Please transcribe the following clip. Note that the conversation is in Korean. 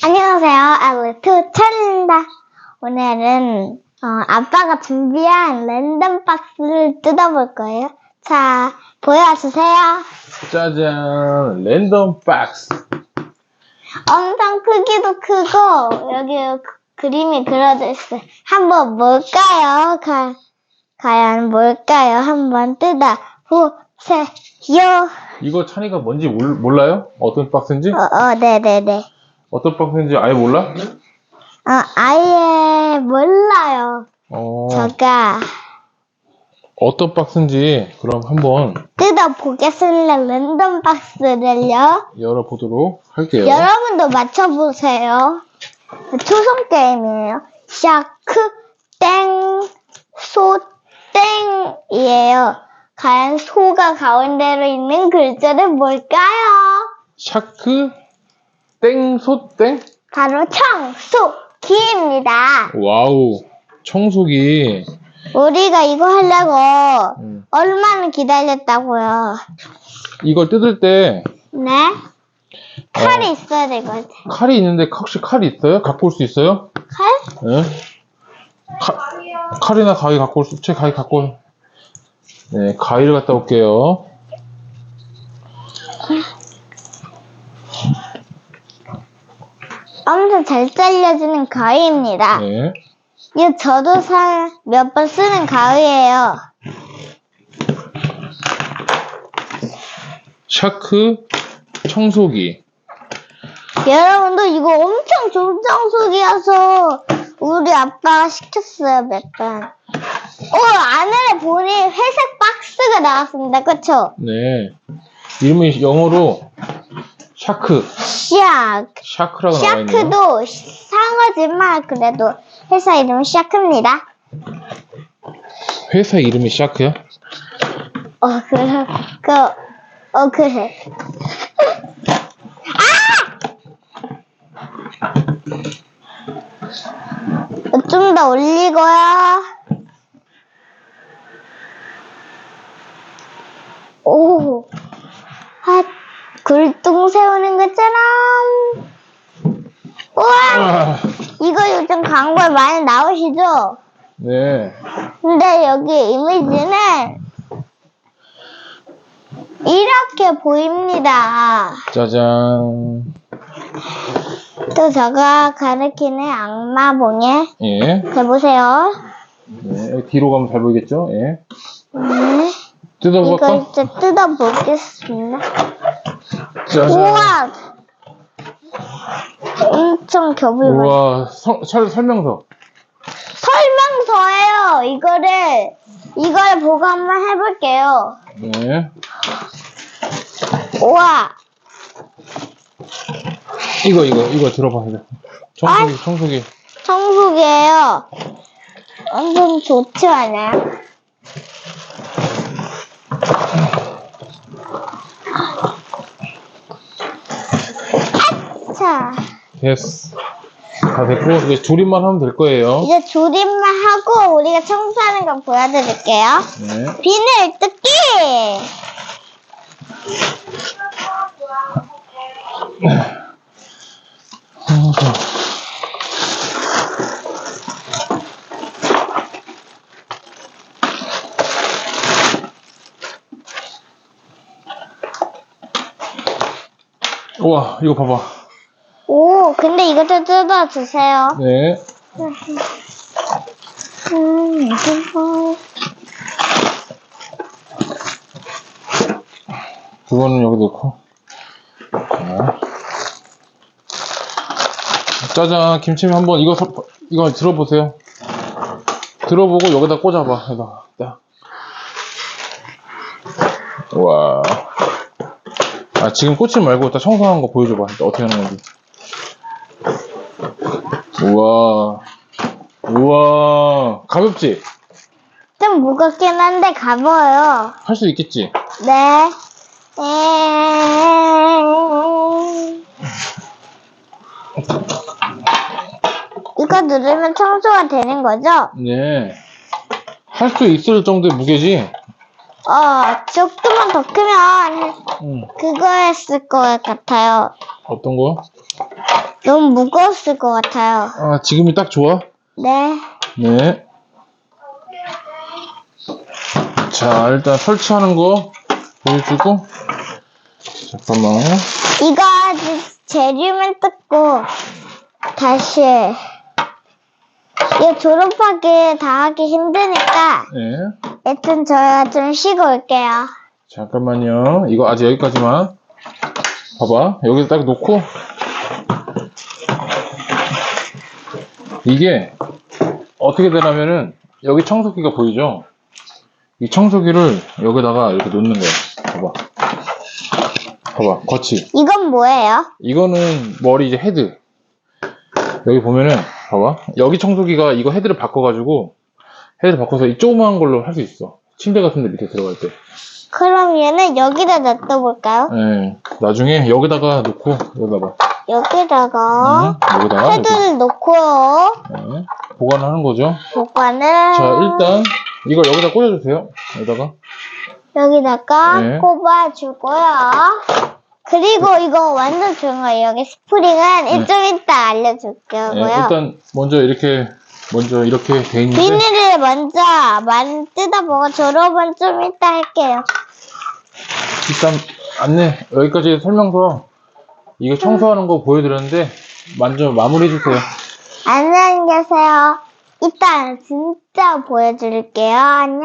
안녕하세요. 알리투 찰입니다. 오늘은 아빠가 준비한 랜덤 박스를 뜯어볼 거예요. 자, 보여주세요. 짜잔, 랜덤 박스. 엄청 크기도 크고 여기 그림이 그려져 있어요. 한번 뭘까요? 과연 뭘까요? 한번 뜯어보세요. 이거 찬이가 뭔지 몰라요? 어떤 박스인지? 네네네. 어떤 박스인지 아예 몰라? 아예 몰라요. 제가 어떤 박스인지 그럼 한번 뜯어보겠습니다. 랜덤 박스를요. 열어보도록 할게요. 여러분도 맞춰보세요. 초성 게임이에요. 샤크 땡, 소 땡이에요. 과연 소가 가운데로 있는 글자는 뭘까요? 샤크 땡, 소 땡? 바로 청소기입니다. 와우, 청소기. 우리가 이거 하려고 얼마나 기다렸다고요. 이걸 뜯을 때 네? 칼이 있어야 될 것 같아요. 칼이 있는데 혹시 칼이 있어요? 갖고 올 수 있어요? 칼? 네? 칼이나 가위 갖고 올 수, 제 가위 갖고 올. 네, 가위를 갖다 올게요. 엄청 잘 잘려지는 가위입니다. 네. 이거 저도 몇 번 쓰는 가위예요. 샤크 청소기. 여러분도 이거 엄청 좋은 청소기여서 우리 아빠가 시켰어요, 몇 번. 안에 보니 회색 박스가 나왔습니다. 그쵸? 네. 이름이 영어로 샤크. 샤크라고 나와 있네요. 샤크도 상어지만 그래도 회사 이름은 샤크입니다. 회사 이름이 샤크야? 그래. 좀 더 올리고요. 오, 굴뚝 세우는 것처럼. 우와, 이거 요즘 광고에 많이 나오시죠? 네. 근데 여기 이미지는 이렇게 보입니다. 짜잔. 또 제가 가리키는 악마봉에 예. 해보세요. 네. 여기 뒤로 가면 잘 보이겠죠? 예. 네. 뜯어볼까? 이거 이제 뜯어보겠습니다. 짜잔. 우와! 엄청 겹이 많아요. 우와, 설명서. 설명서예요. 이걸 보고 한번 해볼게요. 네. 우와! 이거 들어봐. 청소기. 청소기예요. 엄청 좋지 않아요? 자, 됐어. 다 됐고, 이제 조립만 하면 될 거예요. 이제 조립만 하고 우리가 청소하는 거 보여드릴게요. 네. 비늘 뜯기! 우와, 이거 봐봐. 오, 근데 이것도 뜯어주세요. 네. 그거는 여기 넣고. 자. 짜잔, 김치미 한번 이거 들어보세요. 들어보고 여기다 꽂아봐. 여기다. 딱. 우와. 지금 꽂지 말고 일단 청소하는 거 보여줘봐. 일단 어떻게 하는 건지. 우와. 가볍지? 좀 무겁긴 한데 가벼워요. 할 수 있겠지? 네. 이거 누르면 청소가 되는 거죠? 네. 할 수 있을 정도의 무게지? 조금만 더 크면 그거 했을 것 같아요. 어떤 거? 너무 무거웠을 것 같아요. 아, 지금이 딱 좋아? 네. 네. 자, 일단 설치하는 거 보여주고. 잠깐만. 이거 재료만 뜯고 다시 이거 졸업하기 다 하기 힘드니까 네. 일단 저희가 좀 쉬고 올게요. 잠깐만요. 이거 아직 여기까지만. 봐봐. 여기다 딱 놓고. 이게 어떻게 되냐면은 여기 청소기가 보이죠? 이 청소기를 여기다가 이렇게 놓는 거야. 봐봐. 봐봐. 거치. 이건 뭐예요? 이거는 머리 이제 헤드. 여기 보면은 봐봐. 여기 청소기가 이거 헤드를 바꿔가지고 헤드를 바꿔서 이 조그마한 걸로 할 수 있어. 침대 같은 데 밑에 들어갈 때. 그럼 얘는 여기다 놔둬볼까요? 네. 나중에 여기다가 놓고 여기다가 여기다가 여기다가 헤드를 놓고요. 네. 보관하는 거죠. 보관을 자, 일단 이걸 여기다 꽂아주세요. 여기다가 네. 꼽아주고요. 그리고 이거 완전 좋은 거예요. 여기 스프링은 좀 이따 알려줄게요. 네, 일단 먼저 이렇게 돼 있는데 비닐을 먼저 많이 뜯어보고 졸업은 좀 이따 할게요. 일단 안내 여기까지 설명서 이거 청소하는 거 보여드렸는데 먼저 마무리해 주세요. 안녕히 계세요. 이따 진짜 보여드릴게요. 안녕.